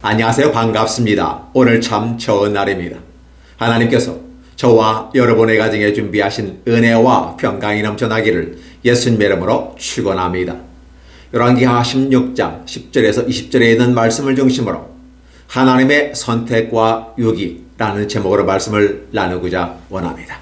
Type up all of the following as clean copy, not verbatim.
안녕하세요. 반갑습니다. 오늘 참 좋은 날입니다. 하나님께서 저와 여러분의 가정에 준비하신 은혜와 평강이 넘쳐나기를 예수님의 이름으로 축원합니다. 열왕기하 16장 10절에서 20절에 있는 말씀을 중심으로 하나님의 선택과 유기라는 제목으로 말씀을 나누고자 원합니다.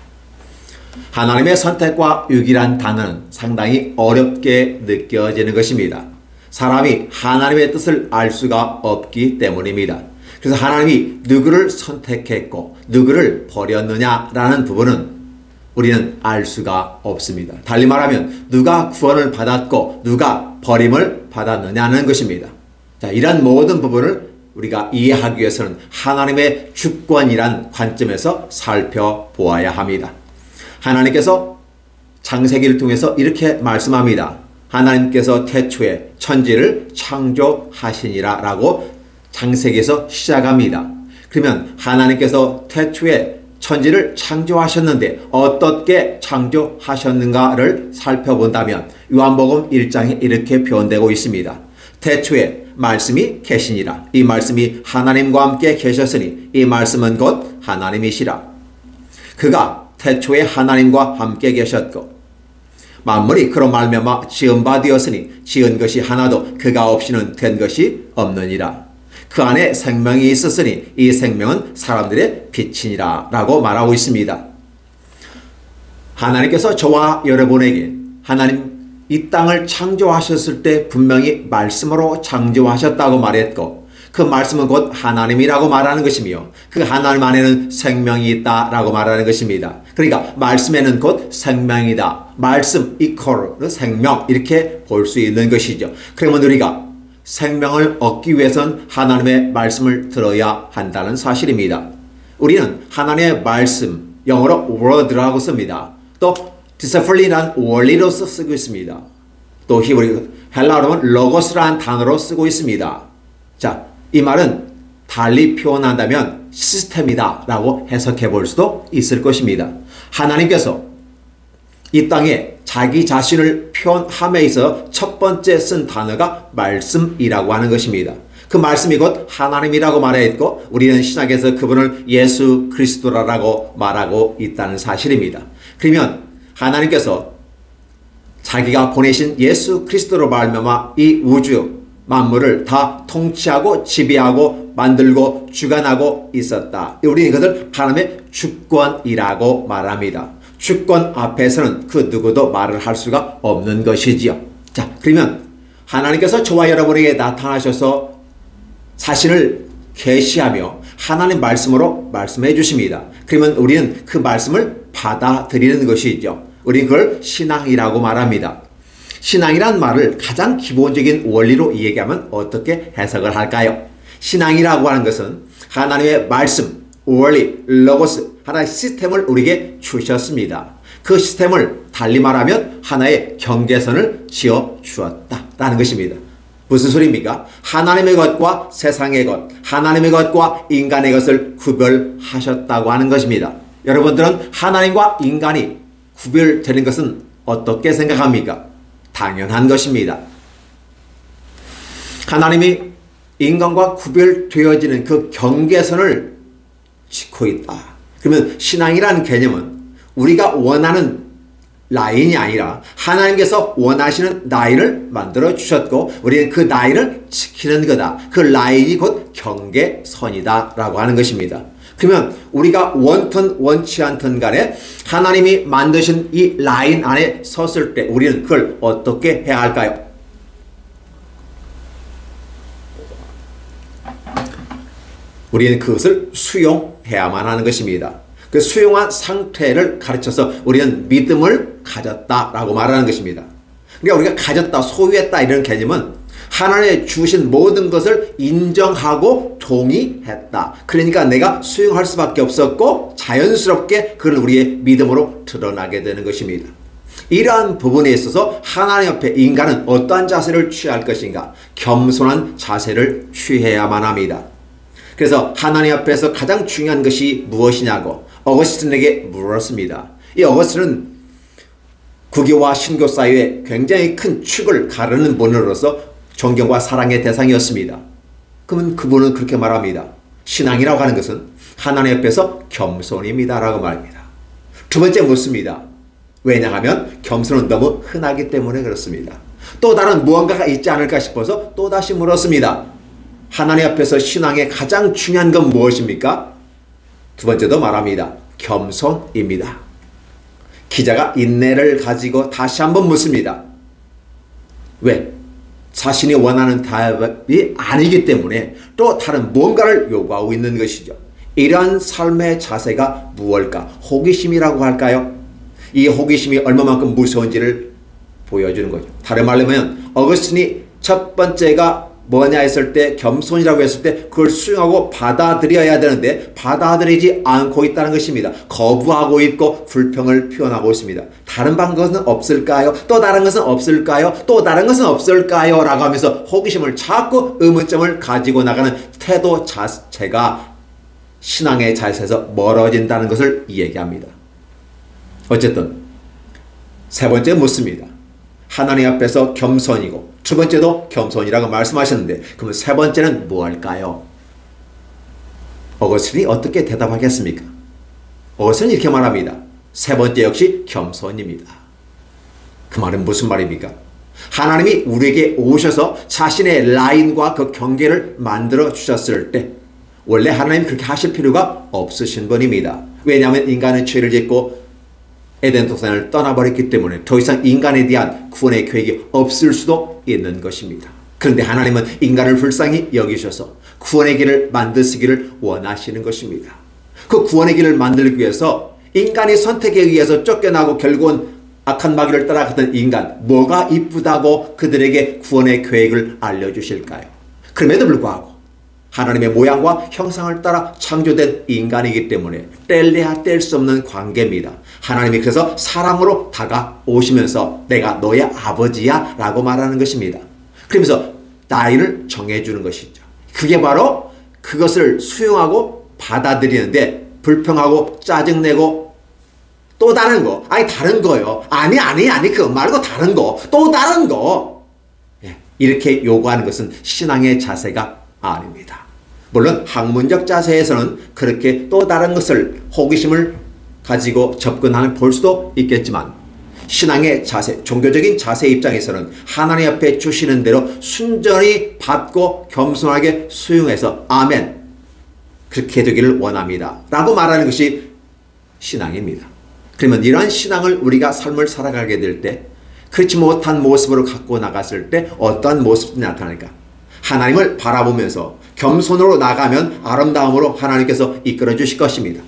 하나님의 선택과 유기란 단어는 상당히 어렵게 느껴지는 것입니다. 사람이 하나님의 뜻을 알 수가 없기 때문입니다. 그래서 하나님이 누구를 선택했고 누구를 버렸느냐라는 부분은 우리는 알 수가 없습니다. 달리 말하면 누가 구원을 받았고 누가 버림을 받았느냐는 것입니다. 자, 이런 모든 부분을 우리가 이해하기 위해서는 하나님의 주권이란 관점에서 살펴보아야 합니다. 하나님께서 창세기를 통해서 이렇게 말씀합니다. 하나님께서 태초에 천지를 창조하시니라 라고 창세기에서 시작합니다. 그러면 하나님께서 태초에 천지를 창조하셨는데 어떻게 창조하셨는가를 살펴본다면 요한복음 1장에 이렇게 표현되고 있습니다. 태초에 말씀이 계시니라. 이 말씀이 하나님과 함께 계셨으니 이 말씀은 곧 하나님이시라. 그가 태초에 하나님과 함께 계셨고 만물이 그로 말미암아 지은 바 되었으니 지은 것이 하나도 그가 없이는 된 것이 없느니라. 그 안에 생명이 있었으니 이 생명은 사람들의 빛이니라 라고 말하고 있습니다. 하나님께서 저와 여러분에게 하나님 이 땅을 창조하셨을 때 분명히 말씀으로 창조하셨다고 말했고 그 말씀은 곧 하나님이라고 말하는 것이며 그 하나님 안에는 생명이 있다라고 말하는 것입니다. 그러니까 말씀에는 곧 생명이다. 말씀 이퀄 생명 이렇게 볼 수 있는 것이죠. 그러면 우리가 생명을 얻기 위해서는 하나님의 말씀을 들어야 한다는 사실입니다. 우리는 하나님의 말씀 영어로 word라고 씁니다. 또 디스플린이란 원리로서 쓰고 있습니다. 또 히브리 헬라어로는 로고스라는 단어로 쓰고 있습니다. 자, 이 말은 달리 표현한다면 시스템이다 라고 해석해 볼 수도 있을 것입니다. 하나님께서 이 땅에 자기 자신을 표현함에 있어 첫 번째 쓴 단어가 말씀이라고 하는 것입니다. 그 말씀이 곧 하나님이라고 말했고 우리는 신약에서 그분을 예수 그리스도라고 말하고 있다는 사실입니다. 그러면 하나님께서 자기가 보내신 예수 그리스도로 말미암아 이 우주 만물을 다 통치하고 지배하고 만들고 주관하고 있었다. 우리는 이것을 하나님의 주권이라고 말합니다. 주권 앞에서는 그 누구도 말을 할 수가 없는 것이지요. 자, 그러면 하나님께서 저와 여러분에게 나타나셔서 자신을 계시하며 하나님 말씀으로 말씀해 주십니다. 그러면 우리는 그 말씀을 받아들이는 것이죠. 우리는 그걸 신앙이라고 말합니다. 신앙이란 말을 가장 기본적인 원리로 얘기하면 어떻게 해석을 할까요? 신앙이라고 하는 것은 하나님의 말씀, 원리, 로고스, 하나의 시스템을 우리에게 주셨습니다. 그 시스템을 달리 말하면 하나의 경계선을 지어 주었다라는 것입니다. 무슨 소리입니까? 하나님의 것과 세상의 것, 하나님의 것과 인간의 것을 구별하셨다고 하는 것입니다. 여러분들은 하나님과 인간이 구별되는 것은 어떻게 생각합니까? 당연한 것입니다. 하나님이 인간과 구별되어지는 그 경계선을 짓고 있다. 그러면 신앙이라는 개념은 우리가 원하는 라인이 아니라 하나님께서 원하시는 라인을 만들어 주셨고 우리는 그 라인을 지키는 거다. 그 라인이 곧 경계선이다 라고 하는 것입니다. 그러면 우리가 원튼 원치 않든 간에 하나님이 만드신 이 라인 안에 섰을 때 우리는 그걸 어떻게 해야 할까요? 우리는 그것을 수용해야만 하는 것입니다. 그 수용한 상태를 가르쳐서 우리는 믿음을 가졌다라고 말하는 것입니다. 그러니까 우리가 가졌다, 소유했다 이런 개념은 하나님의 주신 모든 것을 인정하고 동의했다. 그러니까 내가 수용할 수밖에 없었고 자연스럽게 그걸 우리의 믿음으로 드러나게 되는 것입니다. 이러한 부분에 있어서 하나님 앞에 인간은 어떠한 자세를 취할 것인가? 겸손한 자세를 취해야만 합니다. 그래서 하나님 앞에서 가장 중요한 것이 무엇이냐고 어거스틴에게 물었습니다. 이 어거스틴은 구교와 신교 사이에 굉장히 큰 축을 가르는 분으로서 존경과 사랑의 대상이었습니다. 그러면 그분은 그렇게 말합니다. 신앙이라고 하는 것은 하나님 앞에서 겸손입니다 라고 말합니다. 두 번째 묻습니다. 왜냐하면 겸손은 너무 흔하기 때문에 그렇습니다. 또 다른 무언가가 있지 않을까 싶어서 또다시 물었습니다. 하나님 앞에서 신앙의 가장 중요한 건 무엇입니까? 두 번째도 말합니다. 겸손입니다. 기자가 인내를 가지고 다시 한번 묻습니다. 왜? 자신이 원하는 답이 아니기 때문에 또 다른 뭔가를 요구하고 있는 것이죠. 이러한 삶의 자세가 무엇일까? 호기심이라고 할까요? 이 호기심이 얼마만큼 무서운지를 보여주는 거죠. 다른 말로 하면 어거스틴이 첫 번째가 뭐냐 했을 때, 겸손이라고 했을 때 그걸 수용하고 받아들여야 되는데 받아들이지 않고 있다는 것입니다. 거부하고 있고 불평을 표현하고 있습니다. 다른 방법은 없을까요? 또 다른 것은 없을까요? 또 다른 것은 없을까요? 라고 하면서 호기심을 자꾸 의문점을 가지고 나가는 태도 자체가 신앙의 자세에서 멀어진다는 것을 얘기합니다. 어쨌든 세 번째 묻습니다. 하나님 앞에서 겸손이고 두 번째도 겸손이라고 말씀하셨는데 그러면 세 번째는 무엇일까요? 어거스틴이 어떻게 대답하겠습니까? 어거스틴은 이렇게 말합니다. 세 번째 역시 겸손입니다. 그 말은 무슨 말입니까? 하나님이 우리에게 오셔서 자신의 라인과 그 경계를 만들어 주셨을 때 원래 하나님이 그렇게 하실 필요가 없으신 분입니다. 왜냐하면 인간은 죄를 짓고 에덴 동산을 떠나버렸기 때문에 더 이상 인간에 대한 구원의 계획이 없을 수도 있는 것입니다. 그런데 하나님은 인간을 불쌍히 여기셔서 구원의 길을 만드시기를 원하시는 것입니다. 그 구원의 길을 만들기 위해서 인간이 선택에 의해서 쫓겨나고 결국은 악한 마귀를 따라갔던 인간, 뭐가 이쁘다고 그들에게 구원의 계획을 알려주실까요? 그럼에도 불구하고 하나님의 모양과 형상을 따라 창조된 인간이기 때문에 뗄래야 뗄 수 없는 관계입니다. 하나님이 그래서 사랑으로 다가오시면서 내가 너의 아버지야 라고 말하는 것입니다. 그러면서 나이를 정해주는 것이죠. 그게 바로 그것을 수용하고 받아들이는데 불평하고 짜증내고 또 다른 거, 아니 다른 거요. 아니 그거 말고 다른 거, 또 다른 거. 이렇게 요구하는 것은 신앙의 자세가 아닙니다. 물론 학문적 자세에서는 그렇게 또 다른 것을 호기심을 가지고 접근하는 볼 수도 있겠지만 신앙의 자세, 종교적인 자세 입장에서는 하나님 앞에 주시는 대로 순전히 받고 겸손하게 수용해서 아멘 그렇게 되기를 원합니다 라고 말하는 것이 신앙입니다. 그러면 이러한 신앙을 우리가 삶을 살아가게 될 때 그렇지 못한 모습으로 갖고 나갔을 때 어떠한 모습이 나타날까? 하나님을 바라보면서 겸손으로 나가면 아름다움으로 하나님께서 이끌어 주실 것입니다.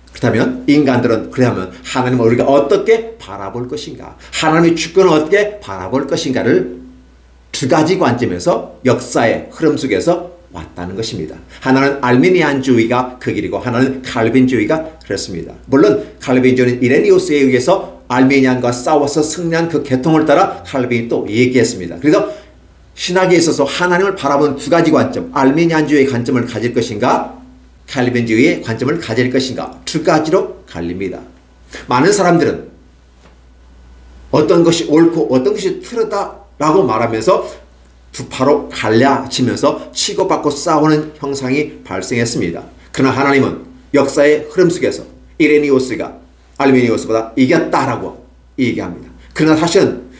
그렇다면 인간들은 그러면 하나님을 우리가 어떻게 바라볼 것인가? 하나님의 주권을 어떻게 바라볼 것인가를 두 가지 관점에서 역사의 흐름 속에서 왔다는 것입니다. 하나는 알미니안주의가 그 길이고 하나는 칼빈주의가 그렇습니다. 물론 칼빈주의는 이레니우스에 의해서 알미니안과 싸워서 승리한 그 계통을 따라 칼빈이 또 얘기했습니다. 그래서 신학에 있어서 하나님을 바라보는 두 가지 관점, 알미니안주의의 관점을 가질 것인가 칼빈주의의 관점을 가질 것인가 두 가지로 갈립니다. 많은 사람들은 어떤 것이 옳고 어떤 것이 틀리다라고 말하면서 두 파로 갈라지면서 치고받고 싸우는 형상이 발생했습니다. 그러나 하나님은 역사의 흐름 속에서 이레니우스가 알미니우스보다 이겼다라고 얘기합니다. 그러나 사실은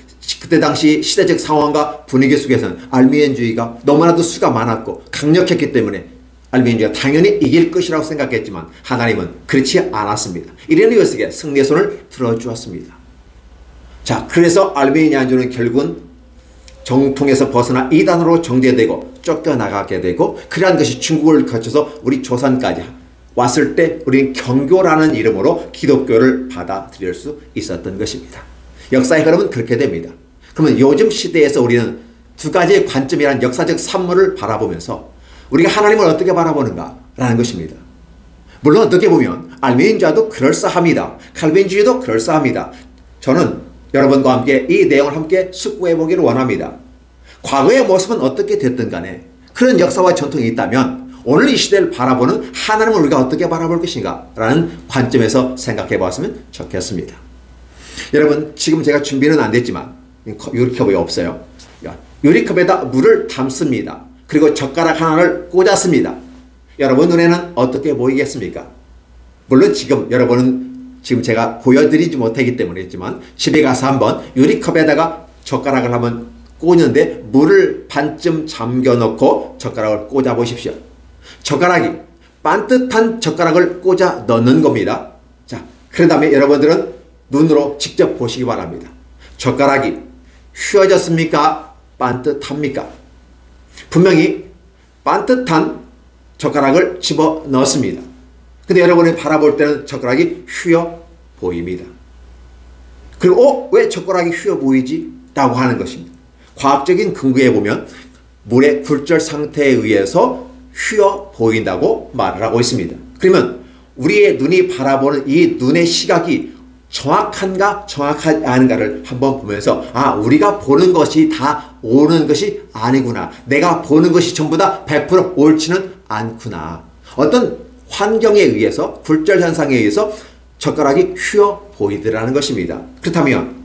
그때 당시 시대적 상황과 분위기 속에서는 알미니안주의가 너무나도 수가 많았고 강력했기 때문에 알미니안주의가 당연히 이길 것이라고 생각했지만 하나님은 그렇지 않았습니다. 이레니우스에게 승리의 손을 들어주었습니다. 자, 그래서 알미니안주의는 결국은 정통에서 벗어나 이단으로 정제되고 쫓겨나가게 되고 그러한 것이 중국을 거쳐서 우리 조선까지 왔을 때 우리는 경교라는 이름으로 기독교를 받아들일 수 있었던 것입니다. 역사의 흐름은 그렇게 됩니다. 그러면 요즘 시대에서 우리는 두 가지의 관점이란 역사적 산물을 바라보면서 우리가 하나님을 어떻게 바라보는가라는 것입니다. 물론 어떻게 보면 알미니안주의도 그럴싸합니다. 칼빈주의도 그럴싸합니다. 저는 여러분과 함께 이 내용을 함께 숙고해 보기를 원합니다. 과거의 모습은 어떻게 됐든 간에 그런 역사와 전통이 있다면 오늘 이 시대를 바라보는 하나님을 우리가 어떻게 바라볼 것인가 라는 관점에서 생각해 보았으면 좋겠습니다. 여러분 지금 제가 준비는 안 됐지만 유리컵이 없어요. 유리컵에다 물을 담습니다. 그리고 젓가락 하나를 꽂았습니다. 여러분 눈에는 어떻게 보이겠습니까? 물론 지금 여러분은 지금 제가 보여드리지 못하기 때문이지만 집에 가서 한번 유리컵에다가 젓가락을 한번 꽂는데 물을 반쯤 잠겨놓고 젓가락을 꽂아 보십시오. 젓가락이 반듯한 젓가락을 꽂아 넣는 겁니다. 자, 그 다음에 여러분들은 눈으로 직접 보시기 바랍니다. 젓가락이 휘어졌습니까? 반듯합니까? 분명히 반듯한 젓가락을 집어 넣습니다. 근데 여러분이 바라볼 때는 젓가락이 휘어 보입니다. 그리고 왜 젓가락이 휘어 보이지? 라고 하는 것입니다. 과학적인 근거에 보면 물의 굴절 상태에 의해서 휘어 보인다고 말을 하고 있습니다. 그러면 우리의 눈이 바라보는 이 눈의 시각이 정확한가 정확하지 않은가를 한번 보면서 우리가 보는 것이 다 옳은 것이 아니구나. 내가 보는 것이 전부 다 100% 옳지는 않구나. 어떤 환경에 의해서 굴절 현상에 의해서 젓가락이 휘어 보이더라는 것입니다. 그렇다면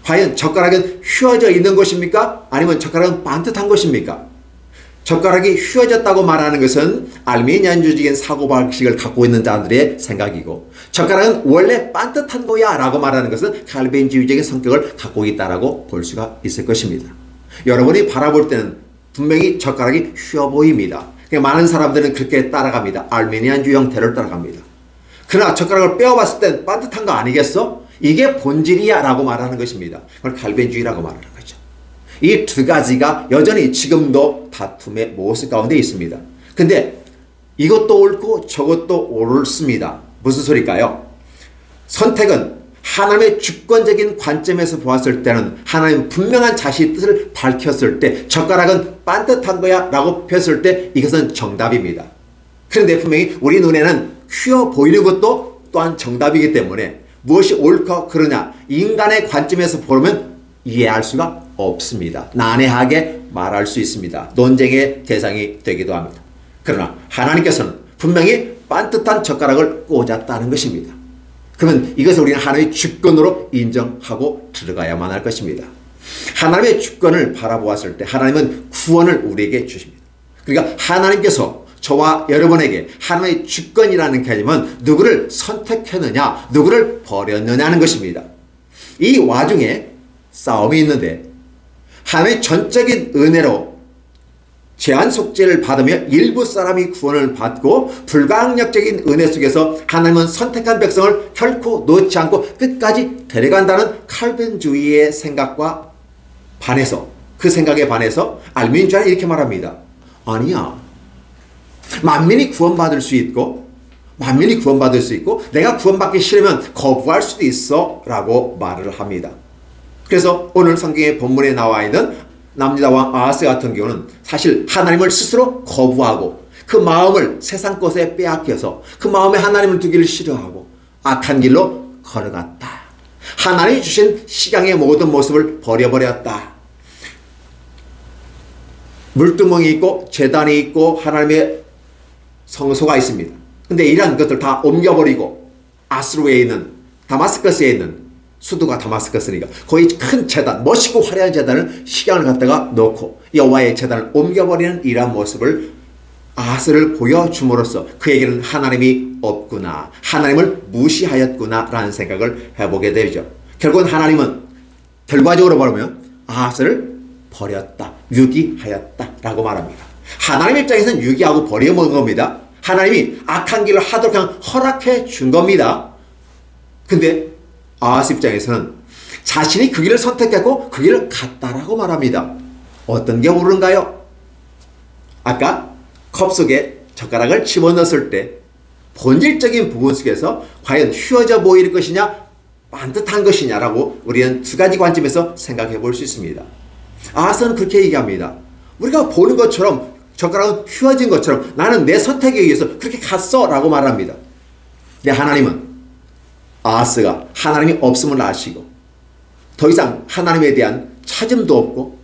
과연 젓가락은 휘어져 있는 것입니까? 아니면 젓가락은 반듯한 것입니까? 젓가락이 휘어졌다고 말하는 것은 알미니안주의적인 사고방식을 갖고 있는 자들의 생각이고, 젓가락은 원래 반듯한 거야 라고 말하는 것은 칼빈주의적인 성격을 갖고 있다라고 볼 수가 있을 것입니다. 여러분이 바라볼 때는 분명히 젓가락이 휘어 보입니다. 많은 사람들은 그렇게 따라갑니다. 알미니안주의 형태를 따라갑니다. 그러나 젓가락을 빼어봤을 땐 반듯한 거 아니겠어? 이게 본질이야 라고 말하는 것입니다. 그걸 칼빈주의라고 말하는 거죠. 이 두 가지가 여전히 지금도 다툼의 모습 가운데 있습니다. 근데 이것도 옳고 저것도 옳습니다. 무슨 소리일까요? 선택은 하나님의 주권적인 관점에서 보았을 때는 하나님 분명한 자신의 뜻을 밝혔을 때 젓가락은 반듯한 거야 라고 폈을 때 이것은 정답입니다. 그런데 분명히 우리 눈에는 휘어 보이는 것도 또한 정답이기 때문에 무엇이 옳고 그러냐 인간의 관점에서 보면 이해할 수가 없습니다. 난해하게 말할 수 있습니다. 논쟁의 대상이 되기도 합니다. 그러나 하나님께서는 분명히 반듯한 젓가락을 꽂았다는 것입니다. 그러면 이것을 우리는 하나님의 주권으로 인정하고 들어가야만 할 것입니다. 하나님의 주권을 바라보았을 때 하나님은 구원을 우리에게 주십니다. 그러니까 하나님께서 저와 여러분에게 하나님의 주권이라는 개념은 누구를 선택했느냐, 누구를 버렸느냐는 것입니다. 이 와중에 싸움이 있는데 하나님의 전적인 은혜로 제한 속죄를 받으며 일부 사람이 구원을 받고 불강력적인 은혜 속에서 하나님은 선택한 백성을 결코 놓지 않고 끝까지 데려간다는 칼빈주의의 생각과 반해서, 그 생각에 반해서 알미니안주의는 이렇게 말합니다. 아니야. 만민이 구원받을 수 있고 내가 구원받기 싫으면 거부할 수도 있어 라고 말을 합니다. 그래서 오늘 성경의 본문에 나와 있는 남유다 왕 아하스 같은 경우는 사실 하나님을 스스로 거부하고 그 마음을 세상 것에 빼앗겨서 그 마음에 하나님을 두기를 싫어하고 악한 길로 걸어갔다. 하나님이 주신 시강의 모든 모습을 버려버렸다. 물두멍이 있고 제단이 있고 하나님의 성소가 있습니다. 근데 이러한 것들 다 옮겨버리고 아스루에 있는 다마스커스에 있는 수도가 다마스커스니까 거의 큰 제단, 멋있고 화려한 제단을 시간을 갖다가 놓고 여호와의 제단을 옮겨버리는 이러한 모습을 아하스를 보여줌으로써 그에게는 하나님이 없구나, 하나님을 무시하였구나 라는 생각을 해보게 되죠. 결국은 하나님은 결과적으로 보면 아하스를 버렸다, 유기하였다 라고 말합니다. 하나님 입장에서는 유기하고 버려먹은 겁니다. 하나님이 악한 길을 하도록 그냥 허락해 준 겁니다. 근데 아하스 입장에서는 자신이 그 길을 선택했고 그 길을 갔다라고 말합니다. 어떤 게 옳은가요? 아까 컵 속에 젓가락을 집어넣었을 때 본질적인 부분 속에서 과연 휘어져 보일 것이냐 반듯한 것이냐라고 우리는 두 가지 관점에서 생각해 볼 수 있습니다. 아하스는 그렇게 얘기합니다. 우리가 보는 것처럼 젓가락은 휘어진 것처럼 나는 내 선택에 의해서 그렇게 갔어 라고 말합니다. 근데 하나님은 아하스가 하나님이 없음을 아시고 더 이상 하나님에 대한 찾음도 없고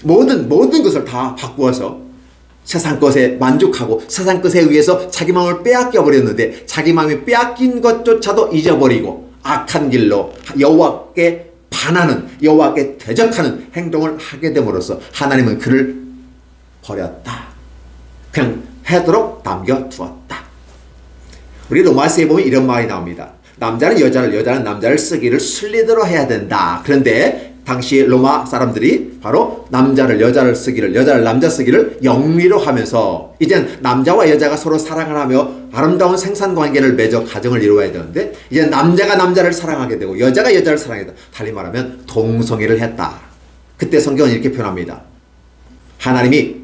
모든 것을 다 바꾸어서 세상 것에 만족하고 세상 것에 의해서 자기 마음을 빼앗겨 버렸는데 자기 마음이 빼앗긴 것조차도 잊어버리고 악한 길로 여호와께 반하는, 여호와께 대적하는 행동을 하게 됨으로써 하나님은 그를 버렸다. 그냥 해도록 남겨두었다. 우리 로마서에 보면 이런 말이 나옵니다. 남자는 여자를, 여자는 남자를 쓰기를 순리대로 해야 된다. 그런데 당시 로마 사람들이 바로 남자를 여자를 쓰기를, 여자를 남자 쓰기를 영리로 하면서 이젠 남자와 여자가 서로 사랑을 하며 아름다운 생산관계를 맺어 가정을 이루어야 되는데 이제 남자가 남자를 사랑하게 되고 여자가 여자를 사랑하게 되고 달리 말하면 동성애를 했다. 그때 성경은 이렇게 표현합니다. 하나님이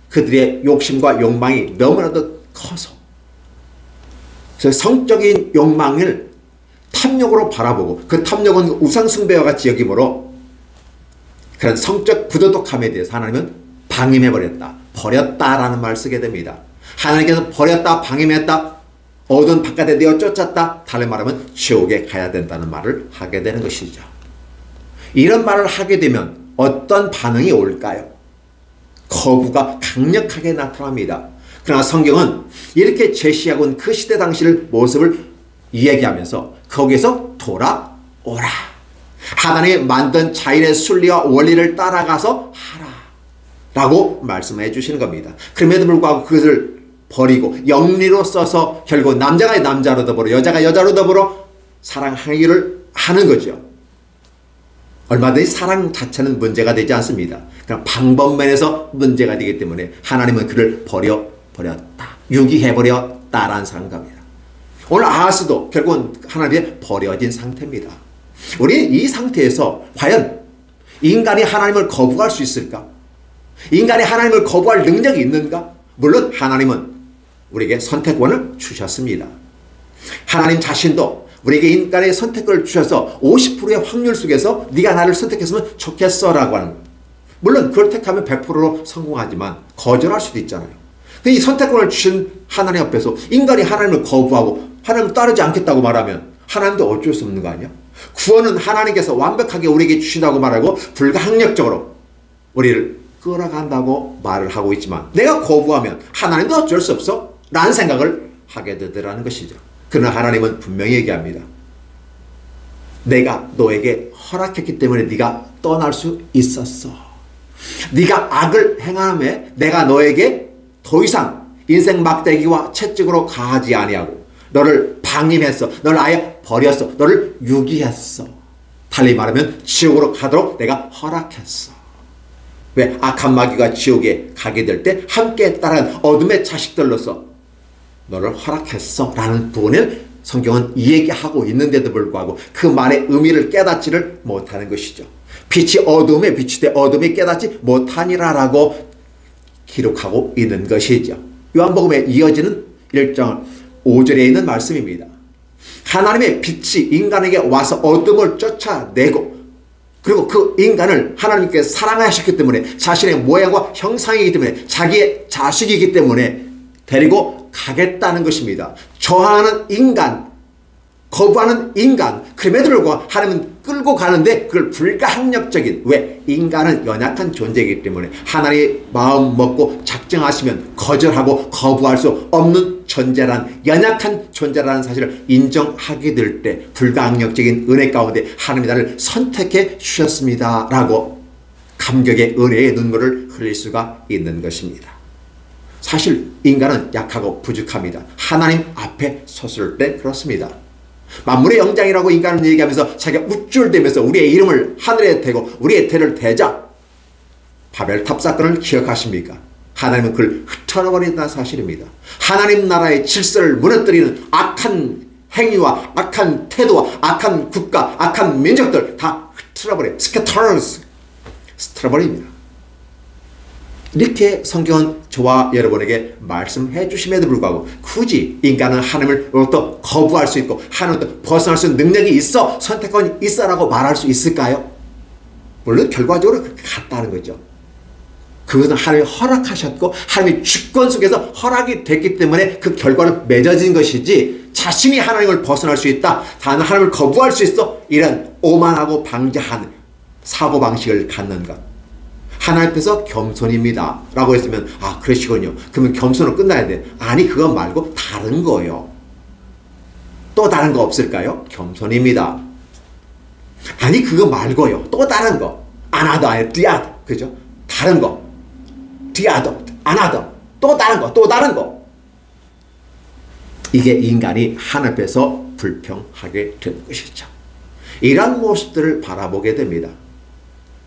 그들의 욕심과 욕망이 너무나도 커서 성적인 욕망을 탐욕으로 바라보고 그 탐욕은 우상숭배와 같이 여기므로 그런 성적 부도덕함에 대해서 하나님은 방임해버렸다. 버렸다라는 말을 쓰게 됩니다. 하나님께서 버렸다, 방임했다, 어두운 바깥에 내어 쫓았다. 다른 말하면 지옥에 가야 된다는 말을 하게 되는 것이죠. 이런 말을 하게 되면 어떤 반응이 올까요? 거부가 강력하게 나타납니다. 그러나 성경은 이렇게 제시하고 있는 그 시대 당시의 모습을 이야기하면서 거기에서 돌아오라. 하나님이 만든 자연의 순리와 원리를 따라가서 하라 라고 말씀해 주시는 겁니다. 그럼에도 불구하고 그것을 버리고 영리로 써서 결국 남자가 남자로 더불어 여자가 여자로 더불어 사랑하기를 하는 거죠. 얼마든지 사랑 자체는 문제가 되지 않습니다. 그냥 방법면에서 문제가 되기 때문에 하나님은 그를 버렸다. 유기해버렸다라는 생각입니다. 오늘 아하스도 결국은 하나님께 버려진 상태입니다. 우리는 이 상태에서 과연 인간이 하나님을 거부할 수 있을까? 인간이 하나님을 거부할 능력이 있는가? 물론 하나님은 우리에게 선택권을 주셨습니다. 하나님 자신도 우리에게 인간의 선택을 주셔서 50%의 확률 속에서 네가 나를 선택했으면 좋겠어 라고 하는 거예요. 물론 그걸 택하면 100%로 성공하지만 거절할 수도 있잖아요. 이 선택권을 주신 하나님 앞에서 인간이 하나님을 거부하고 하나님을 따르지 않겠다고 말하면 하나님도 어쩔 수 없는 거 아니야? 구원은 하나님께서 완벽하게 우리에게 주신다고 말하고 불가항력적으로 우리를 끌어간다고 말을 하고 있지만 내가 거부하면 하나님도 어쩔 수 없어 라는 생각을 하게 되더라는 것이죠. 그러나 하나님은 분명히 얘기합니다. 내가 너에게 허락했기 때문에 네가 떠날 수 있었어. 네가 악을 행함에 내가 너에게 더 이상 인생 막대기와 채찍으로 가하지 아니하고 너를 방임했어. 너를 아예 버렸어. 너를 유기했어. 달리 말하면 지옥으로 가도록 내가 허락했어. 왜? 악한 마귀가 지옥에 가게 될 때 함께 따라간 어둠의 자식들로서 너를 허락했어 라는 부분을 성경은 이야기하고 있는데도 불구하고 그 말의 의미를 깨닫지를 못하는 것이죠. 빛이 어둠에 비추되 어둠이 깨닫지 못하니라 라고 기록하고 있는 것이죠. 요한복음에 이어지는 1장 5절에 있는 말씀입니다. 하나님의 빛이 인간에게 와서 어둠을 쫓아내고 그리고 그 인간을 하나님께 사랑하셨기 때문에 자신의 모양과 형상이기 때문에 자기의 자식이기 때문에 데리고 가겠다는 것입니다. 저항하는 인간, 거부하는 인간, 그럼에도 불구하고 하나님은 끌고 가는데 그걸 불가항력적인, 왜? 인간은 연약한 존재이기 때문에 하나님의 마음 먹고 작정하시면 거절하고 거부할 수 없는 존재란, 연약한 존재라는 사실을 인정하게 될 때 불가항력적인 은혜 가운데 하나님이 나를 선택해 주셨습니다 라고 감격의 은혜의 눈물을 흘릴 수가 있는 것입니다. 사실 인간은 약하고 부족합니다. 하나님 앞에 섰을 때 그렇습니다. 만물의 영장이라고 인간을 얘기하면서 자기가 우쭐대면서 우리의 이름을 하늘에 대고 우리의 대를 대자 바벨탑 사건을 기억하십니까? 하나님은 그걸 흩어버린다는 사실입니다. 하나님 나라의 질서를 무너뜨리는 악한 행위와 악한 태도와 악한 국가, 악한 민족들 다 흩어버려요. 스트러버립니다. 이렇게 성경은 저와 여러분에게 말씀해 주심에도 불구하고 굳이 인간은 하나님으로부터 거부할 수 있고 하나님으로부터 벗어날 수 있는 능력이 있어, 선택권이 있어 라고 말할 수 있을까요? 물론 결과적으로 그렇게 같다는 거죠. 그것은 하나님이 허락하셨고 하나님의 주권 속에서 허락이 됐기 때문에 그 결과는 맺어진 것이지 자신이 하나님을 벗어날 수 있다, 다른 하나님을 거부할 수 있어, 이런 오만하고 방자한 사고방식을 갖는 것, 하나님 앞에서 겸손입니다 라고 했으면 아 그러시군요. 그러면 겸손으로 끝나야 돼. 아니 그거 말고 다른 거요. 또 다른 거 없을까요? 겸손입니다. 아니 그거 말고요. 또 다른 거. 아나도 아예 디아도. 그죠? 다른 거. 디아도. 안 하던 또 다른 거, 또 다른 거. 이게 인간이 하늘 앞에서 불평하게 된 것이죠. 이런 모습들을 바라보게 됩니다.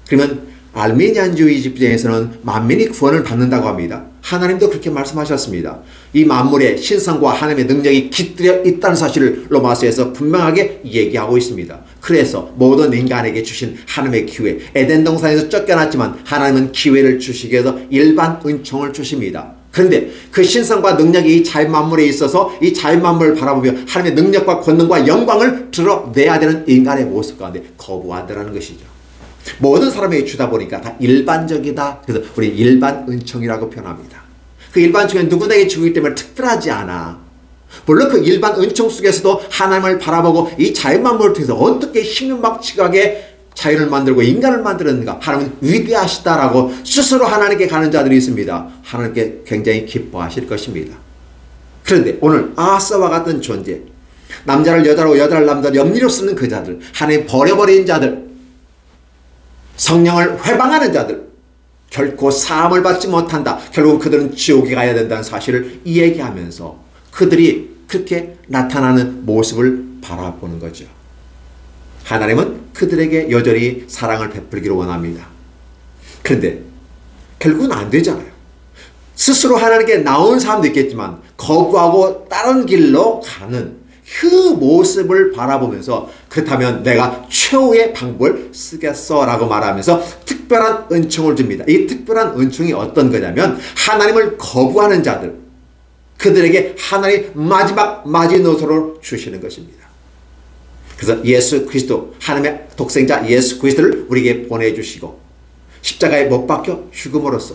그러면 알미니안주의 입장에서는 만민이 구원을 받는다고 합니다. 하나님도 그렇게 말씀하셨습니다. 이 만물의 신성과 하나님의 능력이 깃들여 있다는 사실을 로마서에서 분명하게 얘기하고 있습니다. 그래서 모든 인간에게 주신 하나님의 기회, 에덴 동산에서 쫓겨났지만 하나님은 기회를 주시기 위해서 일반 은총을 주십니다. 그런데 그 신성과 능력이 이 자연 만물에 있어서 이 자연 만물을 바라보며 하나님의 능력과 권능과 영광을 드러내야 되는 인간의 모습 가운데 거부한다는 것이죠. 모든 사람에게 주다 보니까 다 일반적이다. 그래서 우리 일반 은총이라고 표현합니다. 그 일반 은총은 누구에게 주기 때문에 특별하지 않아. 물론 그 일반 은총 속에서도 하나님을 바라보고 이 자연 만물을 통해서 어떻게 신명막측하게 자연을 만들고 인간을 만들었는가. 하나님은 위대하시다라고 스스로 하나님께 가는 자들이 있습니다. 하나님께 굉장히 기뻐하실 것입니다. 그런데 오늘 아하스와 같은 존재, 남자를 여자로 여자를 남자로 염리로 쓰는 그 자들, 하나님 버려버린 자들, 성령을 회방하는 자들, 결코 사함을 받지 못한다. 결국 그들은 지옥에 가야 된다는 사실을 이야기하면서 그들이 그렇게 나타나는 모습을 바라보는 거죠. 하나님은 그들에게 여전히 사랑을 베풀기를 원합니다. 그런데 결국은 안 되잖아요. 스스로 하나님께 나온 사람도 있겠지만 거부하고 다른 길로 가는 그 모습을 바라보면서 그렇다면 내가 최후의 방법을 쓰겠어 라고 말하면서 특별한 은총을 줍니다. 이 특별한 은총이 어떤 거냐면 하나님을 거부하는 자들, 그들에게 하나님 마지막 마지노선을 주시는 것입니다. 그래서 예수 그리스도, 하나님의 독생자 예수 그리스도를 우리에게 보내주시고 십자가에 못 박혀 죽음으로써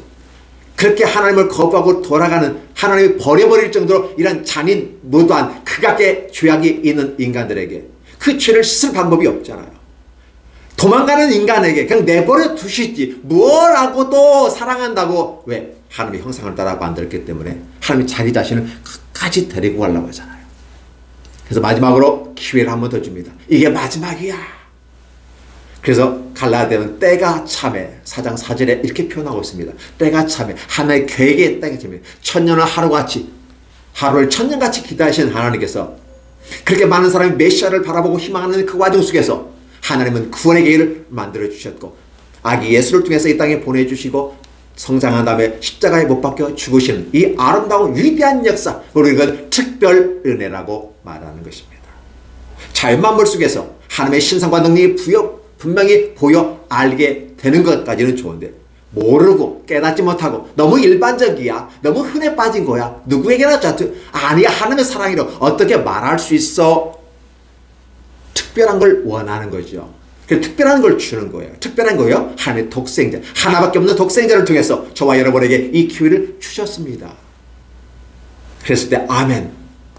그렇게 하나님을 거부하고 돌아가는, 하나님이 버려버릴 정도로 이런 잔인 무도한 극악의 죄악이 있는 인간들에게 그 죄를 씻을 방법이 없잖아요. 도망가는 인간에게 그냥 내버려 두시지 뭘 하고도 사랑한다고. 왜? 하나님의 형상을 따라 만들었기 때문에 하나님이 자기 자신을 끝까지 데리고 가려고 하잖아요. 그래서 마지막으로 기회를 한 번 더 줍니다. 이게 마지막이야. 그래서 갈라디아는 때가 참에 4장 4절에 이렇게 표현하고 있습니다. 때가 참에, 하나의 계획의 때가 참에, 천년을 하루같이, 하루를 천년같이 기다리시는 하나님께서 그렇게 많은 사람이 메시아를 바라보고 희망하는 그 과정 속에서 하나님은 구원의 계획을 만들어 주셨고 아기 예수를 통해서 이 땅에 보내주시고 성장한 다음에 십자가에 못 박혀 죽으시는 이 아름다운 위대한 역사, 우리가 특별 은혜라고 말하는 것입니다. 자연만물 속에서 하나님의 신성과 능력이 분명히 보여 알게 되는 것까지는 좋은데 모르고 깨닫지 못하고 너무 일반적이야, 너무 흔해 빠진 거야, 누구에게나 아니야 하나님의 사랑이라고 어떻게 말할 수 있어. 특별한 걸 원하는 거죠. 그래서 특별한 걸 주는 거예요. 특별한 거예요. 하나님의 독생자, 하나밖에 없는 독생자를 통해서 저와 여러분에게 이 기회를 주셨습니다. 그랬을 때 아멘,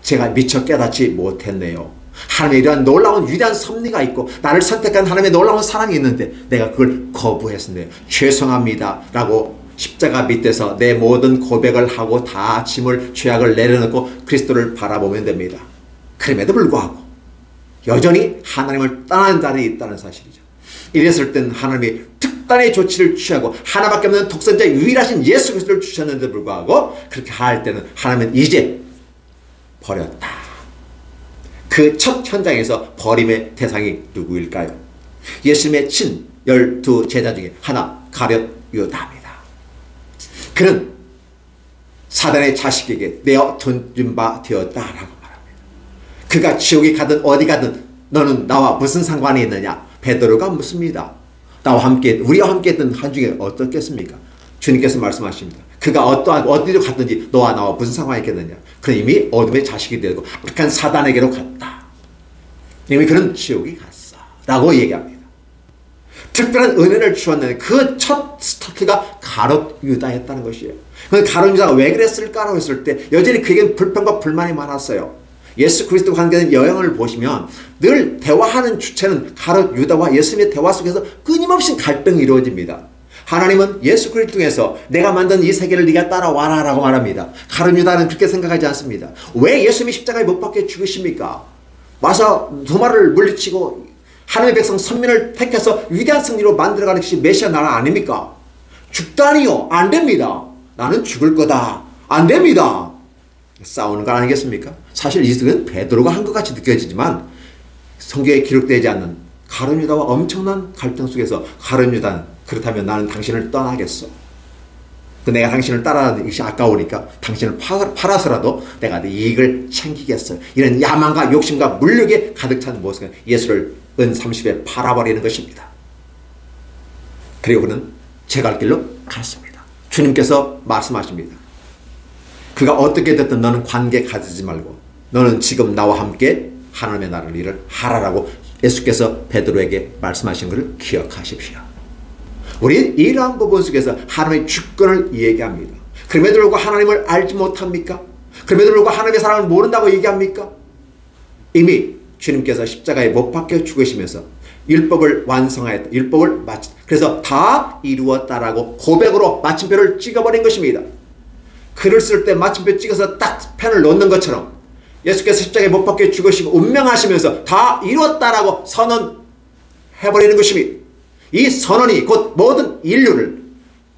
제가 미처 깨닫지 못했네요. 하나님의 이러한 놀라운 위대한 섭리가 있고 나를 선택한 하나님의 놀라운 사랑이 있는데 내가 그걸 거부했었네요. 죄송합니다 라고 십자가 밑에서 내 모든 고백을 하고 다 짐을 죄악을 내려놓고 그리스도를 바라보면 됩니다. 그럼에도 불구하고 여전히 하나님을 떠나는 자들이 있다는 사실이죠. 이랬을 땐 하나님이 특단의 조치를 취하고 하나밖에 없는 독생자 유일하신 예수 그리스도를 주셨는데 불구하고 그렇게 할 때는 하나님은 이제 버렸다. 그 첫 현장에서 버림의 대상이 누구일까요? 예수님의 친 12 제자 중에 하나 가룟 유다입니다. 그는 사단의 자식에게 내어 던진 바 되었다라고 말합니다. 그가 지옥에 가든 어디 가든 너는 나와 무슨 상관이 있느냐? 베드로가 묻습니다. 나와 함께, 우리와 함께 했던 한 중에 어떻겠습니까? 주님께서 말씀하십니다. 그가 어디로 갔든지 너와 나와 무슨 상관이 있겠느냐? 그는 이미 어둠의 자식이 되고 악한 사단에게로 갔다. 이미 그는 지옥에 갔어 라고 얘기합니다. 특별한 은혜를 주었는데 그 첫 스타트가 가룟 유다였다는 것이에요. 근데 가룟 유다가 왜 그랬을까라고 했을 때 여전히 그에겐 불평과 불만이 많았어요. 예수 그리스도 관계된 여행을 보시면 늘 대화하는 주체는 가룟 유다와 예수님의 대화 속에서 끊임없이 갈등이 이루어집니다. 하나님은 예수 그리스도 통해서 내가 만든 이 세계를 네가 따라와라 라고 말합니다. 가룟 유다는 그렇게 생각하지 않습니다. 왜 예수님이 십자가에 못 박혀 죽으십니까? 와서 도마를 물리치고 하나님의 백성 선민을 택해서 위대한 승리로 만들어가는 것이 메시아 나라 아닙니까? 죽다니요 안 됩니다. 나는 죽을 거다. 안 됩니다. 싸우는 거 아니겠습니까? 사실 이것은 베드로가 한 것 같이 느껴지지만 성경에 기록되지 않는 가룟 유다와 엄청난 갈등 속에서 가룟 유다는 그렇다면 나는 당신을 떠나겠어. 내가 당신을 따라하는 것이 아까우니까 당신을 팔아서라도 내가 내 이익을 챙기겠어요. 이런 야망과 욕심과 물욕에 가득 찬 모습은 예수를 은 30에 팔아버리는 것입니다. 그리고 그는 제 갈 길로 갔습니다. 주님께서 말씀하십니다. 그가 어떻게 됐든 너는 관계 가지지 말고 너는 지금 나와 함께 하나님의 나라를 일을 하라라고 예수께서 베드로에게 말씀하신 것을 기억하십시오. 우리는 이러한 부분 속에서 하나님의 주권을 얘기합니다. 그럼에도 불구하고 하나님을 알지 못합니까? 그럼에도 불구하고 하나님의 사랑을 모른다고 얘기합니까? 이미 주님께서 십자가에 못 박혀 죽으시면서 율법을 완성하였다. 율법을 마쳤다. 그래서 다 이루었다라고 고백으로 마침표를 찍어버린 것입니다. 글을 쓸 때 마침표 찍어서 딱 펜을 놓는 것처럼 예수께서 십자가에 못 박혀 죽으시고 운명하시면서 다 이루었다라고 선언해버리는 것입니다. 이 선언이 곧 모든 인류를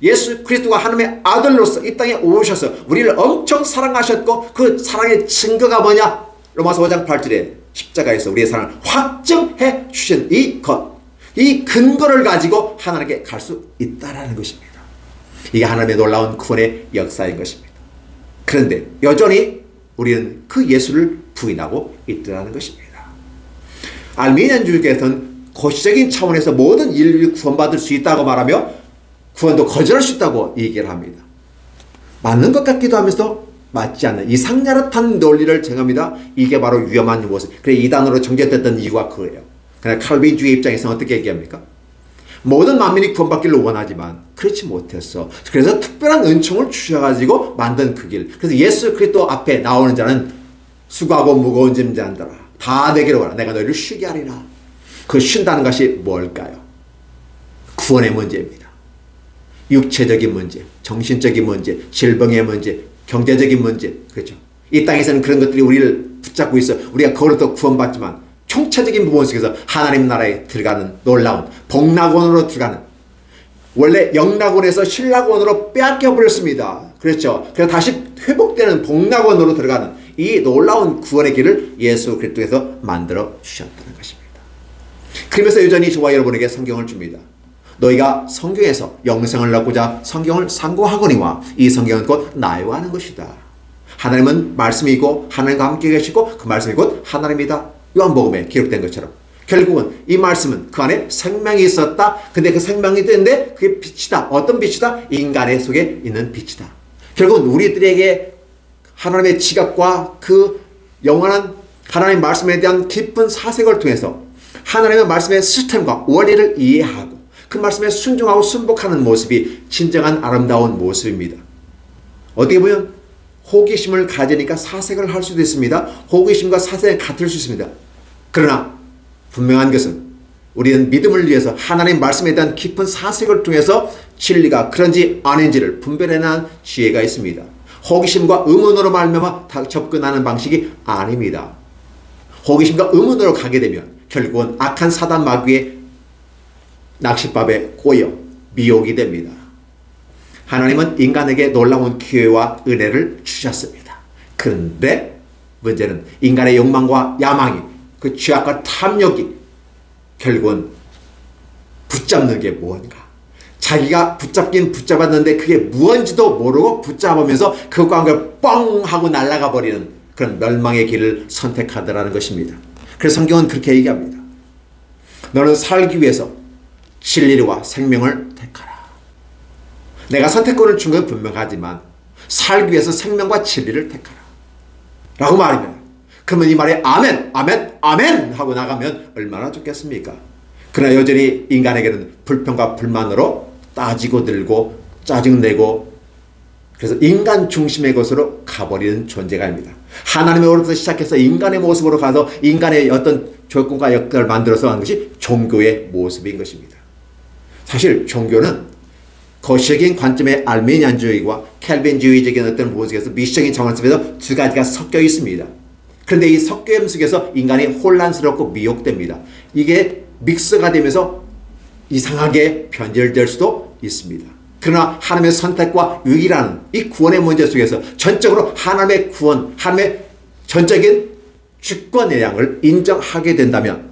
예수 그리스도가 하나님의 아들로서 이 땅에 오셔서 우리를 엄청 사랑하셨고 그 사랑의 증거가 뭐냐? 로마서 5장 8절에 십자가에서 우리의 사랑을 확증해 주신 이 근거를 가지고 하나님께 갈 수 있다라는 것입니다. 이게 하나님의 놀라운 구원의 역사인 것입니다. 그런데 여전히 우리는 그 예수를 부인하고 있더라는 것입니다. 알미니안주의께서는 고시적인 차원에서 모든 인류를 구원받을 수 있다고 말하며 구원도 거절할 수 있다고 얘기를 합니다. 맞는 것 같기도 하면서 맞지 않는 이 상야릇한 논리를 정합니다. 이게 바로 위험한 모습. 그래서 이단으로 정죄됐던 이유가 그거예요. 그러나 칼빈주의 입장에서는 어떻게 얘기합니까? 모든 만민이 구원받기를 원하지만 그렇지 못했어. 그래서 특별한 은총을 주셔가지고 만든 그 길. 그래서 예수 그리스도 앞에 나오는 자는 수고하고 무거운 짐 자들아 다 내게로 와라. 내가 너희를 쉬게 하리라. 그 쉰다는 것이 뭘까요? 구원의 문제입니다. 육체적인 문제, 정신적인 문제, 질병의 문제, 경제적인 문제. 그렇죠. 이 땅에서는 그런 것들이 우리를 붙잡고 있어. 우리가 그걸로 구원받지만 총체적인 부분 속에서 하나님 나라에 들어가는 놀라운 복락원으로 들어가는 원래 영락원에서 신락원으로 빼앗겨 버렸습니다. 그렇죠. 그래서 다시 회복되는 복락원으로 들어가는 이 놀라운 구원의 길을 예수 그리스도께서 만들어 주셨다는 것입니다. 그러면서 여전히 저와 여러분에게 성경을 줍니다. 너희가 성경에서 영생을 얻고자 성경을 상고하거니와 이 성경은 곧 나와 하는 것이다. 하나님은 말씀이고 하나님과 함께 계시고 그 말씀이 곧 하나님이다. 요한복음에 기록된 것처럼 결국은 이 말씀은 그 안에 생명이 있었다. 근데 그 생명이 있는데 그게 빛이다. 어떤 빛이다? 인간의 속에 있는 빛이다. 결국은 우리들에게 하나님의 지각과 그 영원한 하나님의 말씀에 대한 깊은 사색을 통해서 하나님의 말씀의 시스템과 원리를 이해하고 그 말씀에 순종하고 순복하는 모습이 진정한 아름다운 모습입니다. 어떻게 보면 호기심을 가지니까 사색을 할 수도 있습니다. 호기심과 사색은 같을 수 있습니다. 그러나 분명한 것은 우리는 믿음을 위해서 하나님 말씀에 대한 깊은 사색을 통해서 진리가 그런지 아닌지를 분별해내는 지혜가 있습니다. 호기심과 의문으로 말미암아 접근하는 방식이 아닙니다. 호기심과 의문으로 가게 되면 결국은 악한 사단 마귀의 낚싯밥에 꼬여 미혹이 됩니다. 하나님은 인간에게 놀라운 기회와 은혜를 주셨습니다. 그런데 문제는 인간의 욕망과 야망이 그 죄악과 탐욕이 결국은 붙잡는 게 무언가. 자기가 붙잡긴 붙잡았는데 그게 무언지도 모르고 붙잡으면서 그것과 함께 뻥 하고 날아가 버리는 그런 멸망의 길을 선택하더라는 것입니다. 그래서 성경은 그렇게 얘기합니다. 너는 살기 위해서 진리와 생명을 택하라. 내가 선택권을 준 건 분명하지만 살기 위해서 생명과 진리를 택하라 라고 말하면 그러면 이 말에 아멘 아멘 아멘 하고 나가면 얼마나 좋겠습니까? 그러나 여전히 인간에게는 불평과 불만으로 따지고 들고 짜증내고 그래서 인간 중심의 것으로 가버리는 존재가 아닙니다. 하나님으로부터 시작해서 인간의 모습으로 가서 인간의 어떤 조건과 역할을 만들어서 하는 것이 종교의 모습인 것입니다. 사실 종교는 거시적인 관점의 알미니안주의와 캘빈주의적인 어떤 부분 속에서 미시적인 정원 속에서 두 가지가 섞여 있습니다. 그런데 이 섞여임 속에서 인간이 혼란스럽고 미혹됩니다. 이게 믹스가 되면서 이상하게 변질될 수도 있습니다. 그러나 하나님의 선택과 유일한 이 구원의 문제 속에서 전적으로 하나님의 구원, 하나님의 전적인 주권의 양을 인정하게 된다면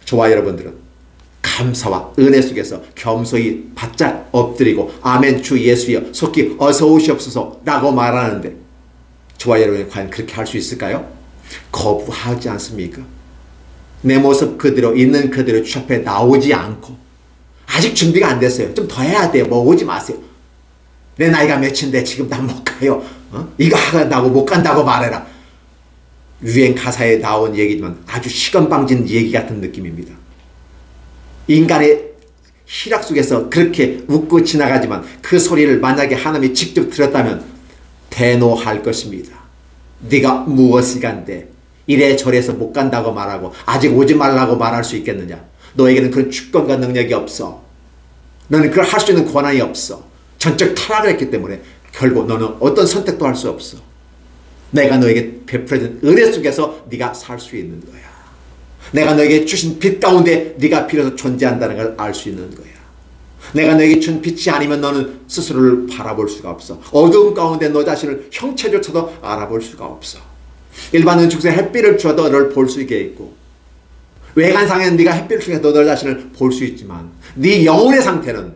저와 여러분들은 감사와 은혜 속에서 겸손히 바짝 엎드리고 아멘 주 예수여 속히 어서 오시옵소서 라고 말하는데 저와 여러분이 과연 그렇게 할 수 있을까요? 거부하지 않습니까? 내 모습 그대로 있는 그대로 주 앞에 나오지 않고 아직 준비가 안 됐어요. 좀 더 해야 돼요. 뭐 오지 마세요. 내 나이가 몇인데 지금 난 못 가요. 이거 한다고 못 간다고 말해라. 유행 가사에 나온 얘기지만 아주 시건방진 얘기 같은 느낌입니다. 인간의 희락 속에서 그렇게 웃고 지나가지만 그 소리를 만약에 하나님이 직접 들었다면 대노할 것입니다. 네가 무엇이 간대 이래저래서 못 간다고 말하고 아직 오지 말라고 말할 수 있겠느냐. 너에게는 그런 주권과 능력이 없어. 너는 그걸 할 수 있는 권한이 없어. 전적 타락을 했기 때문에 결국 너는 어떤 선택도 할 수 없어. 내가 너에게 베풀어준 은혜 속에서 네가 살 수 있는 거야. 내가 너에게 주신 빛 가운데 네가 비로소 존재한다는 걸 알 수 있는 거야. 내가 너에게 준 빛이 아니면 너는 스스로를 바라볼 수가 없어. 어두움 가운데 너 자신을 형체조차도 알아볼 수가 없어. 일반 은축에 햇빛을 주어도 너를 볼 수 있게 있고 외관상에는 네가 햇빛을 통해서 너 자신을 볼 수 있지만 네 영혼의 상태는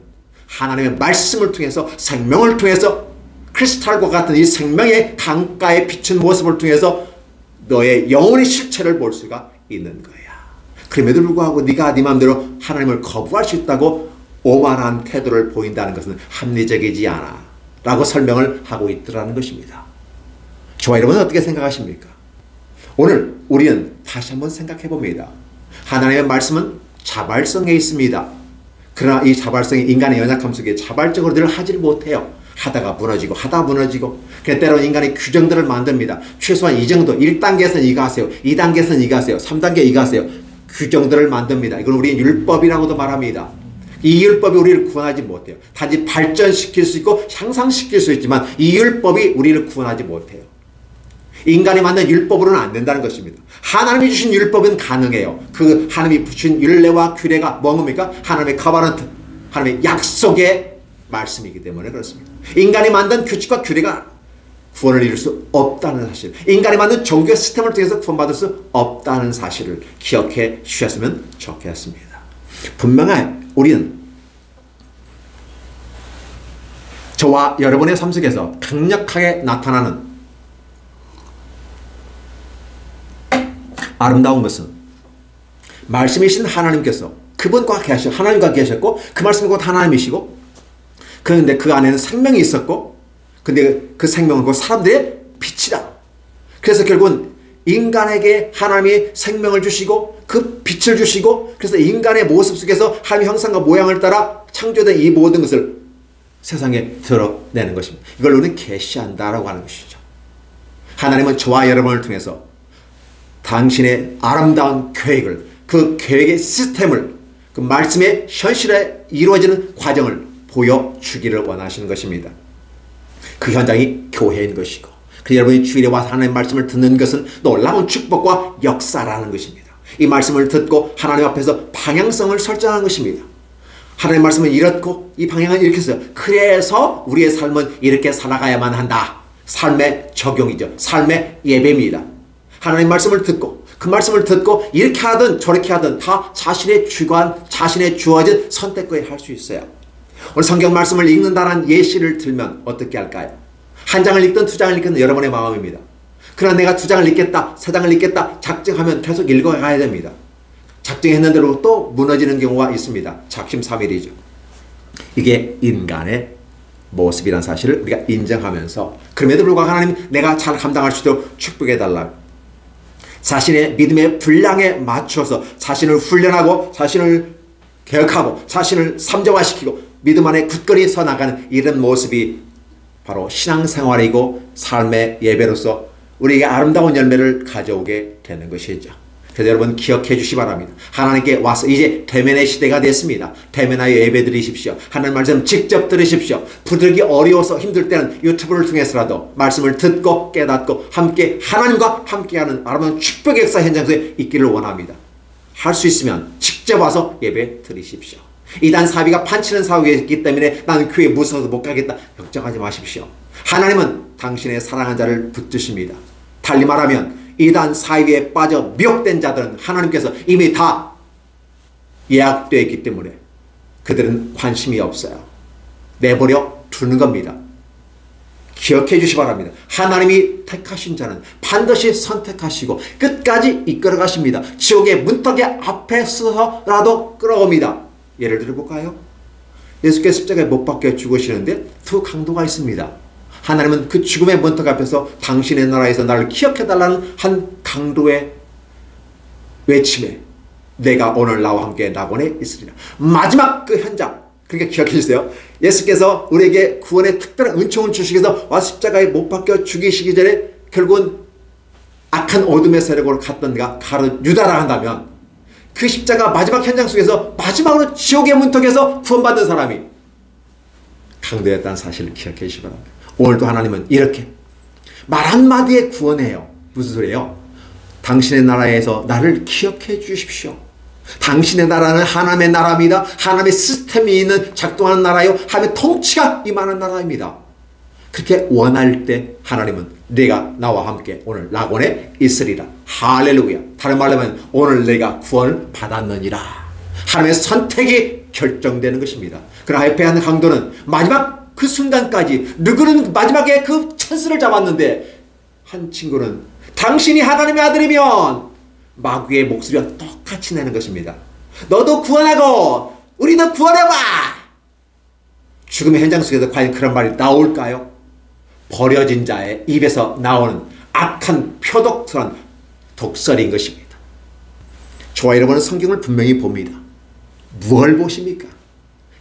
하나님의 말씀을 통해서 생명을 통해서 크리스탈과 같은 이 생명의 강가에 비춘 모습을 통해서 너의 영혼의 실체를 볼 수가 있는 거야. 그럼에도 불구하고 네가 네 마음대로 하나님을 거부할 수 있다고 오만한 태도를 보인다는 것은 합리적이지 않아 라고 설명을 하고 있더라는 것입니다. 저와 여러분은 어떻게 생각하십니까? 오늘 우리는 다시 한번 생각해 봅니다. 하나님의 말씀은 자발성에 있습니다. 그러나 이 자발성이 인간의 연약함 속에 자발적으로 늘 하지를 못해요. 하다가 무너지고 하다가 무너지고 때로는 인간이 규정들을 만듭니다. 최소한 이 정도 1단계에서는 이거 하세요. 2단계에서는 이거 하세요. 3단계 이거 하세요. 규정들을 만듭니다. 이건 우리 율법이라고도 말합니다. 이 율법이 우리를 구원하지 못해요. 단지 발전시킬 수 있고 향상시킬 수 있지만 이 율법이 우리를 구원하지 못해요. 인간이 만든 율법으로는 안 된다는 것입니다. 하나님이 주신 율법은 가능해요. 그 하나님이 주신 율례와 규례가 뭡니까? 하나님의 커버넌트, 하나님의 약속의 말씀이기 때문에 그렇습니다. 인간이 만든 규칙과 규례가 구원을 이룰 수 없다는 사실, 인간이 만든 종교 시스템을 통해서 구원받을 수 없다는 사실을 기억해 주셨으면 좋겠습니다. 분명히 우리는 저와 여러분의 삶 속에서 강력하게 나타나는 아름다운 것은 말씀이신 하나님께서 그분과 계셨고 하나님과 계셨고 그 말씀이 곧 하나님이시고 그런데 그 안에는 생명이 있었고 근데 그 생명은 곧 사람들의 빛이다. 그래서 결국은 인간에게 하나님이 생명을 주시고 그 빛을 주시고 그래서 인간의 모습 속에서 하나님의 형상과 모양을 따라 창조된 이 모든 것을 세상에 드러내는 것입니다. 이걸 우리는 계시한다라고 하는 것이죠. 하나님은 저와 여러분을 통해서 당신의 아름다운 계획을 그 계획의 시스템을 그 말씀의 현실에 이루어지는 과정을 보여주기를 원하시는 것입니다. 그 현장이 교회인 것이고 그 여러분이 주일에 와서 하나님의 말씀을 듣는 것은 놀라운 축복과 역사라는 것입니다. 이 말씀을 듣고 하나님 앞에서 방향성을 설정하는 것입니다. 하나님의 말씀은 이렇고 이 방향은 이렇게 했어요. 그래서 우리의 삶은 이렇게 살아가야만 한다. 삶의 적용이죠. 삶의 예배입니다. 하나님의 말씀을 듣고 그 말씀을 듣고 이렇게 하든 저렇게 하든 다 자신의 주관, 자신의 주어진 선택권에 할 수 있어요. 오늘 성경 말씀을 읽는다는 예시를 들면 어떻게 할까요? 한 장을 읽든 두 장을 읽든 여러분의 마음입니다. 그러나 내가 두 장을 읽겠다, 세 장을 읽겠다 작정하면 계속 읽어가야 됩니다. 작정했는 대로 또 무너지는 경우가 있습니다. 작심삼일이죠. 이게 인간의 모습이라는 사실을 우리가 인정하면서 그럼에도 불구하고 하나님 내가 잘 감당할 수 있도록 축복해달라. 자신의 믿음의 분량에 맞춰서 자신을 훈련하고 자신을 개혁하고 자신을 삼정화시키고 믿음 안에 굳건히 서 나가는 이런 모습이 바로 신앙생활이고 삶의 예배로서 우리에게 아름다운 열매를 가져오게 되는 것이죠. 그래서 여러분 기억해 주시기 바랍니다. 하나님께 와서 이제 대면의 시대가 됐습니다. 대면하여 예배 드리십시오. 하나님 말씀 직접 들으십시오. 부르기 어려워서 힘들 때는 유튜브를 통해서라도 말씀을 듣고 깨닫고 함께 하나님과 함께하는 아름다운 축복의 역사 현장 속에 있기를 원합니다. 할 수 있으면 직접 와서 예배 드리십시오. 이단 사비가 판치는 사고이기 때문에 나는 교회 무서워서 못 가겠다. 걱정하지 마십시오. 하나님은 당신의 사랑한 자를 붙드십니다. 달리 말하면 이단 사위에 빠져 미혹된 자들은 하나님께서 이미 다 예약되어 있기 때문에 그들은 관심이 없어요. 내버려 두는 겁니다. 기억해 주시기 바랍니다. 하나님이 택하신 자는 반드시 선택하시고 끝까지 이끌어 가십니다. 지옥의 문턱에 앞에 서서라도 끌어옵니다. 예를 들어볼까요? 예수께서 십자가에 못 박혀 죽으시는데 두 강도가 있습니다. 하나님은 그 죽음의 문턱 앞에서 당신의 나라에서 나를 기억해달라는 한 강도의 외침에 내가 오늘 나와 함께 낙원에 있으리라. 마지막 그 현장, 그러니까 기억해 주세요. 예수께서 우리에게 구원의 특별한 은총을 주시기 위해서 와서 십자가에 못 박혀 죽이시기 전에 결국은 악한 어둠의 세력으로 갔던가 유다라 한다면 그 십자가 마지막 현장 속에서 마지막으로 지옥의 문턱에서 구원받은 사람이 강도였다는 사실을 기억해 주시기 바랍니다. 오늘도 하나님은 이렇게 말 한마디에 구원해요. 무슨 소리예요? 당신의 나라에서 나를 기억해 주십시오. 당신의 나라는 하나님의 나라입니다. 하나님의 시스템이 있는 작동하는 나라요. 하나님의 통치가 임하는 나라입니다. 그렇게 원할 때 하나님은 내가 나와 함께 오늘 낙원에 있으리라. 할렐루야. 다른 말로 하면 오늘 내가 구원을 받았느니라. 하나님의 선택이 결정되는 것입니다. 그러나 옆에 강도는 마지막 그 순간까지 누구는 마지막에 그 찬스를 잡았는데 한 친구는 당신이 하나님의 아들이면 마귀의 목소리와 똑같이 내는 것입니다. 너도 구원하고 우리도 구원해봐. 죽음의 현장 속에서 과연 그런 말이 나올까요? 버려진 자의 입에서 나오는 악한 표독스러운 독설인 것입니다. 저와 여러분은 성경을 분명히 봅니다. 무엇을 보십니까?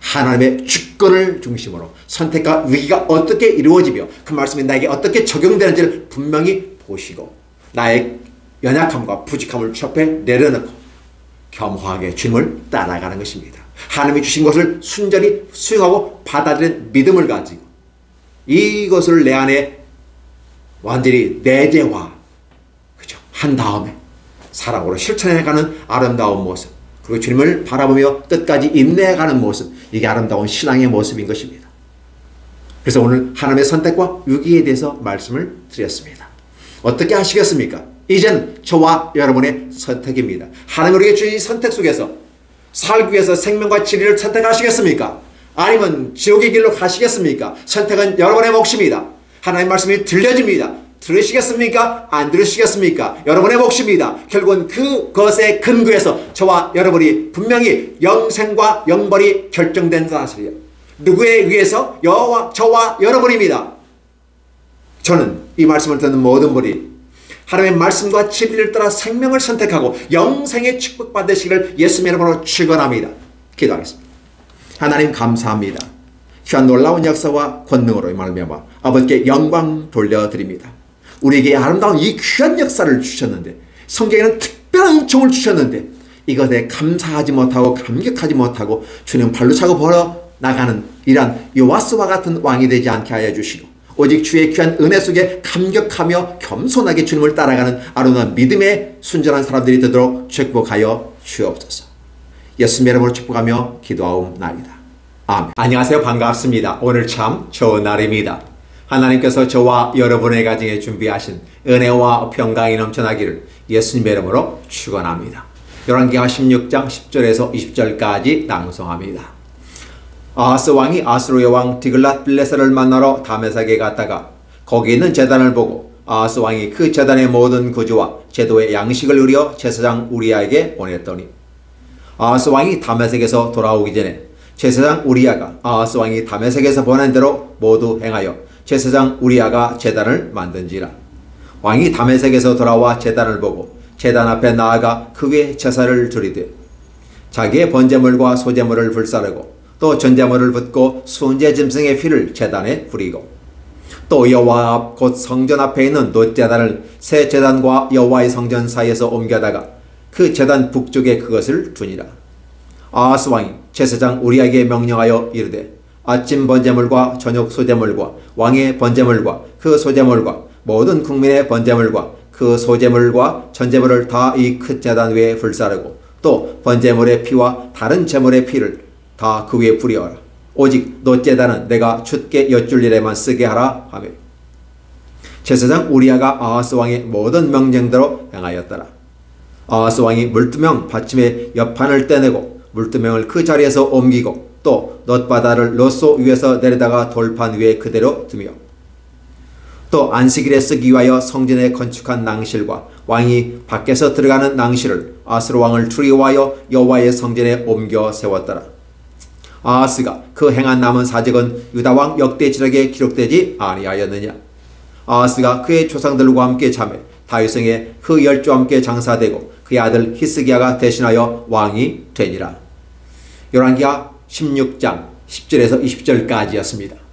하나님의 주권을 중심으로 선택과 위기가 어떻게 이루어지며 그 말씀이 나에게 어떻게 적용되는지를 분명히 보시고 나의 연약함과 부족함을 첩에 내려놓고 겸허하게 주님을 따라가는 것입니다. 하나님이 주신 것을 순전히 수용하고 받아들이는 믿음을 가지고 이것을 내 안에 완전히 내재화 한 다음에 사랑으로 실천해가는 아름다운 모습, 그리고 주님을 바라보며 끝까지 인내해가는 모습, 이게 아름다운 신앙의 모습인 것입니다. 그래서 오늘 하나님의 선택과 위기에 대해서 말씀을 드렸습니다. 어떻게 하시겠습니까? 이젠 저와 여러분의 선택입니다. 하나님 우리에게 주신 선택 속에서 살기 위해서 생명과 진리를 선택하시겠습니까? 아니면 지옥의 길로 가시겠습니까? 선택은 여러분의 몫입니다. 하나님 말씀이 들려집니다. 들으시겠습니까? 안 들으시겠습니까? 여러분의 몫입니다. 결국은 그것의 근거에서 저와 여러분이 분명히 영생과 영벌이 결정된 사실이에요. 누구에 의해서? 저와 여러분입니다. 저는 이 말씀을 듣는 모든 분이 하나님의 말씀과 진리를 따라 생명을 선택하고 영생의 축복 받으시기를 예수님의 이름으로 축원합니다. 기도하겠습니다. 하나님 감사합니다. 귀한 놀라운 역사와 권능으로 말미암아 아버지께 영광 돌려드립니다. 우리에게 아름다운 이 귀한 역사를 주셨는데 성경에는 특별한 은총을 주셨는데 이것에 감사하지 못하고 감격하지 못하고 주님 발로 차고 벌어 나가는 이러한 요아스와 같은 왕이 되지 않게 하여 주시고 오직 주의 귀한 은혜 속에 감격하며 겸손하게 주님을 따라가는 아름다운 믿음의 순전한 사람들이 되도록 축복하여 주옵소서. 예수님의 이름으로 축복하며 기도하옵나이다. 아멘. 안녕하세요. 반갑습니다. 오늘 참 좋은 날입니다. 하나님께서 저와 여러분의 가정에 준비하신 은혜와 평강이 넘쳐나기를 예수님의 이름으로 축원합니다. 열왕기하 16장 10절에서 20절까지 낭송합니다. 아하스 왕이 아수르의 왕 디글랏 빌레셀을 만나러 다메섹에 갔다가 거기 있는 제단을 보고 아하스 왕이 그 제단의 모든 구조와 제도의 양식을 의뢰어 제사장 우리야에게 보냈더니 아하스 왕이 다메섹에서 돌아오기 전에 제사장 우리야가 아하스 왕이 다메섹에서 보낸 대로 모두 행하여 제사장 우리야가 제단을 만든지라. 왕이 다메섹에서 돌아와 제단을 보고 제단 앞에 나아가 그 위에 제사를 드리되 자기의 번제물과 소제물을 불사르고 또 전제물을 붓고 순제 짐승의 피를 제단에 뿌리고 또 여호와 앞 곧 성전 앞에 있는 놋제단을 새 제단과 여호와의 성전 사이에서 옮겨다가 그 제단 북쪽에 그것을 두니라. 아하스 왕이 제사장 우리야에게 명령하여 이르되 아침 번제물과 저녁 소제물과 왕의 번제물과 그 소제물과 모든 국민의 번제물과 그 소제물과 전제물을 다 이 큰 제단 위에 불사르고 또 번제물의 피와 다른 제물의 피를 다 그 위에 뿌려라. 오직 너 제단은 내가 춥게 여쭐 일에만 쓰게 하라 하며 제사장 우리아가 아하스 왕의 모든 명령대로 행하였더라. 아하스 왕이 물두명 받침의 옆판을 떼내고 물두명을 그 자리에서 옮기고 또 놋바다를 롯소 위에서 내려다가 돌판 위에 그대로 두며 또 안식일에 쓰기 위하여 성전에 건축한 낭실과 왕이 밖에서 들어가는 낭실을 아하스 왕을 두려워하여 여호와의 성전에 옮겨 세웠더라. 아하스가 그 행한 남은 사적은 유다왕 역대지력에 기록되지 아니하였느냐. 아하스가 그의 조상들과 함께 자매 다윗성에 그 열조와 함께 장사되고 그의 아들 히스기야가 대신하여 왕이 되니라. 열왕기하 16장 10절에서 20절까지였습니다.